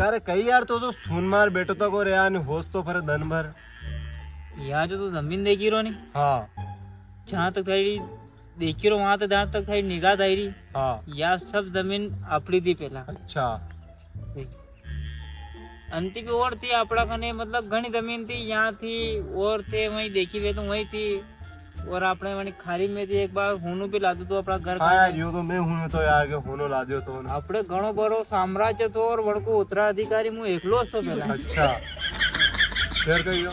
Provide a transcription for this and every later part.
करे कई यार तो सुन मार बेटो तो को रे यार होश तो फिर दिन भर यहाँ जो तू जमीन देखी रो नहीं, हाँ जहाँ तक थारी देखी रो वहां तक जहाँ तक थारी निगाह थाई रही, हाँ या सब जमीन अपनी थी पहला। अच्छा अंति पे और थी अपना कने, मतलब घनी जमीन थी यहाँ थी और थे वहीं देखी वे तो वहीं थी। और आपने वही खारी में थी एक बार होनू भी लादू तो अपना घर हाँ यार यो तो मैं हूँ तो यार के होनो ला दियो तो अपने घणो बड़ो साम्राज्य तो और वणको उत्तराधिकारी मु एकलो तो पहला। अच्छा फिर कहियो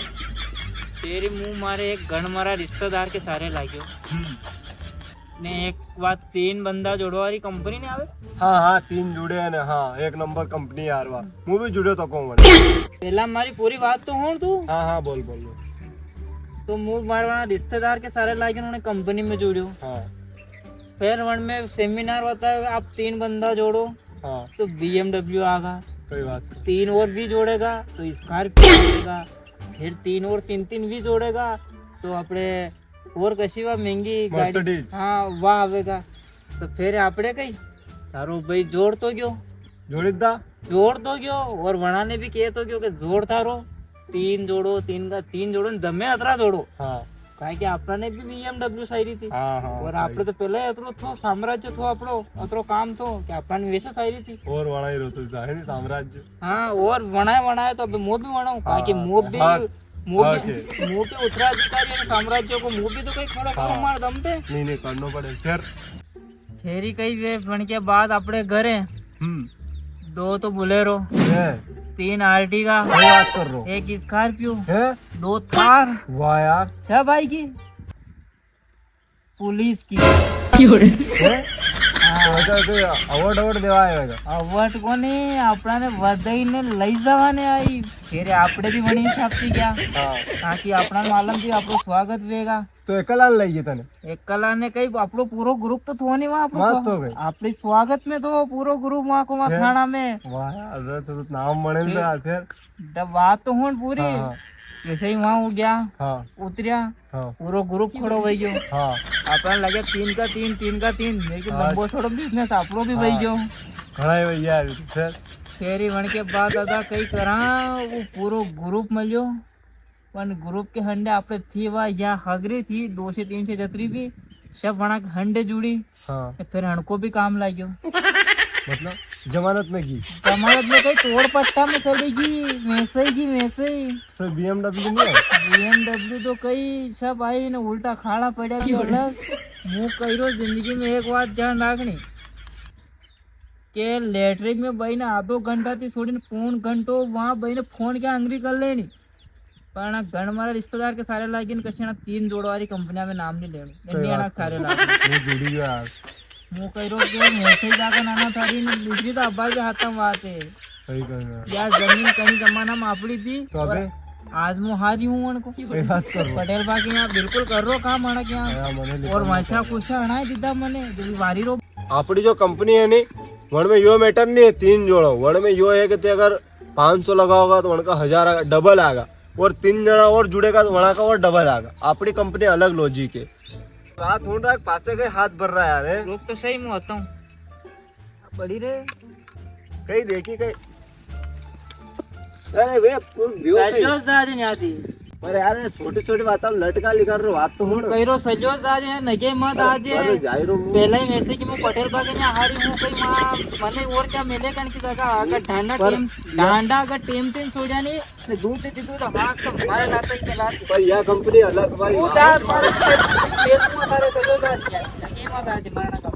तेरी मुंह मारे एक गण मारा रिश्तेदार के सारे लाग्यो ने एक बात 3 बंदा जोड़ो वाली कंपनी ने आवे। हाँ हाँ 3 जुड़े हैं ना हाँ एक नंबर कंपनी यार वाह मैं भी जुड़े तो कहूँ मैंने पहला हमारी पूरी बात तो हो तू हाँ हाँ बोल बोल तो मुंह मारवाना रिश्तेदार के सारे लागे उन्होंने कंपनी में जोड़ो। हाँ फिर वन में सेमिनार होता है आप 3 बंदा जोड़ो हाँ तो BMW आगा, कोई बात 3 और भी जोड़ेगा तो स्कॉर्पियो आएगा, फिर 3 और 3 भी जोड़ेगा तो अपने और कशी वा महंगी गाड़ी मर्सिडीज हाँ वाह आवेगा। तो फिर आपने कही तारो भाई जोड़ तो गयो जोड़ तो गयो और वना ने भी कहे तो गयो कि जोड़ थारो 3 जोड़ो 3 जोड़ो जमे अतरा जोड़ो हाँ काहे कि आपने भी BMW सायरी थी हाँ हाँ और आपने तो पहले अतरो थो साम्राज्य थो आपड़ो अतरो काम थो कि आपने वैसे सायरी थी और वड़ा ही रोतो है नहीं साम्राज्य हाँ और वणाए तो अबे मो भी वणाऊं काहे कि मो भी उत्तराधिकारी है साम्राज्य को मो भी तो कहीं खड़ा करो मार दम पे नहीं करना पड़े फिर फेरी कई वे बन के बाद अपने घरे 2 तो बुलेरो 3 आर्टिगा बात कर रहा हूँ 1 स्कॉर्पियो है 2 थार वाह यार सब आएगी पुलिस की अवार्ड देवा आएगा अवार्ड को नहीं अपना ने वधाई ने लई जवाने आई फिर आपने भी बनी हिसाब से क्या ताकि अपना मालूम थी आपको स्वागत वेगा तो एकला लई तने एक कला ने कई आपको पूरो ग्रुप तो थो नहीं वहाँ तो गई अपने स्वागत में तो पूरो ग्रुप वहाँ को वहाँ खाना में वाह यार तो नाम बने फिर बात तो हो पूरी जैसे ही वहाँ हो गया हाँ उतरिया हाँ पूरो ग्रुप खड़ो हो गयो हाँ अपन लगे 3 का 3 लेकिन लंबो छोड़ो बिजनेस आपरो भी वही गयो खड़ा है भैया फिर फेरी बन के बाद दादा कई करा वो पूरो ग्रुप मिलियो पण ग्रुप के हंडे आपने थी वा या हगरी थी 2 से 3 से जतरी भी सब बना के हंडे जुड़ी हाँ फिर हनको भी काम लाग्यो मतलब जमानत में की जमानत में कई तोड़ पट्टा में चलेगी वैसे ही तो BMW नहीं है BMW तो कई सब आई ने उल्टा खाड़ा पड़ा भी अलग मुंह कई रोज जिंदगी में एक बात ध्यान रखनी के लेटरिन में भाई ने आधो घंटा थी छोड़ी पौन घंटो वहाँ भाई ने फोन क्या अंग्री कर लेनी पर गण मारा रिश्तेदार के सारे लागे कशी 3 जोड़ो वाली कंपनिया में नाम नहीं लेनी इंडिया सारे लागे जुड़ी यार मुंह कई रोज मैसेज जाकर नाना थारी ने दूसरी तो अब्बा के हाथ में बात है सही कहना यार जमीन कहीं जमाना में आपड़ी थी तो अबे आज मैं हारी हूँ उनको पटेल बा के यहाँ बिल्कुल कर रो काम आना के यहाँ और वैसा कुछ अना दीदा मने जो वारी रो अपनी जो कंपनी है नी वन में यो मैटर नहीं है 3 जोड़ो वन में यो है कि अगर 500 लगाओगा तो वन का 1000 आएगा डबल आएगा और 3 जना और जुड़ेगा तो वहाँ का और डबल आएगा अपनी कंपनी अलग लॉजिक है हाथ ढूंढ रहा है पासे के हाथ भर रहा है यार लोग तो सही में होता हूँ बड़ी रे कहीं देखी कहीं अरे वे सजो जाजे नहीं आती अरे यार छोटी छोटी बात लटका लिखा रहे बात तो हो कई रो सजो जाजे नगे मत आजे पहले ही वैसे कि मैं पटेल बा के यहाँ हारी हूँ कई माँ मने और क्या मिले कण की जगह अगर डांडा अगर टीम छोड़ा नहीं दूर से जीतू तो हाथ तो हमारे लाते ही चला पर यह कंपनी अलग हमारी वो दांत मारे सजो जाजे नगे मत आजे मारना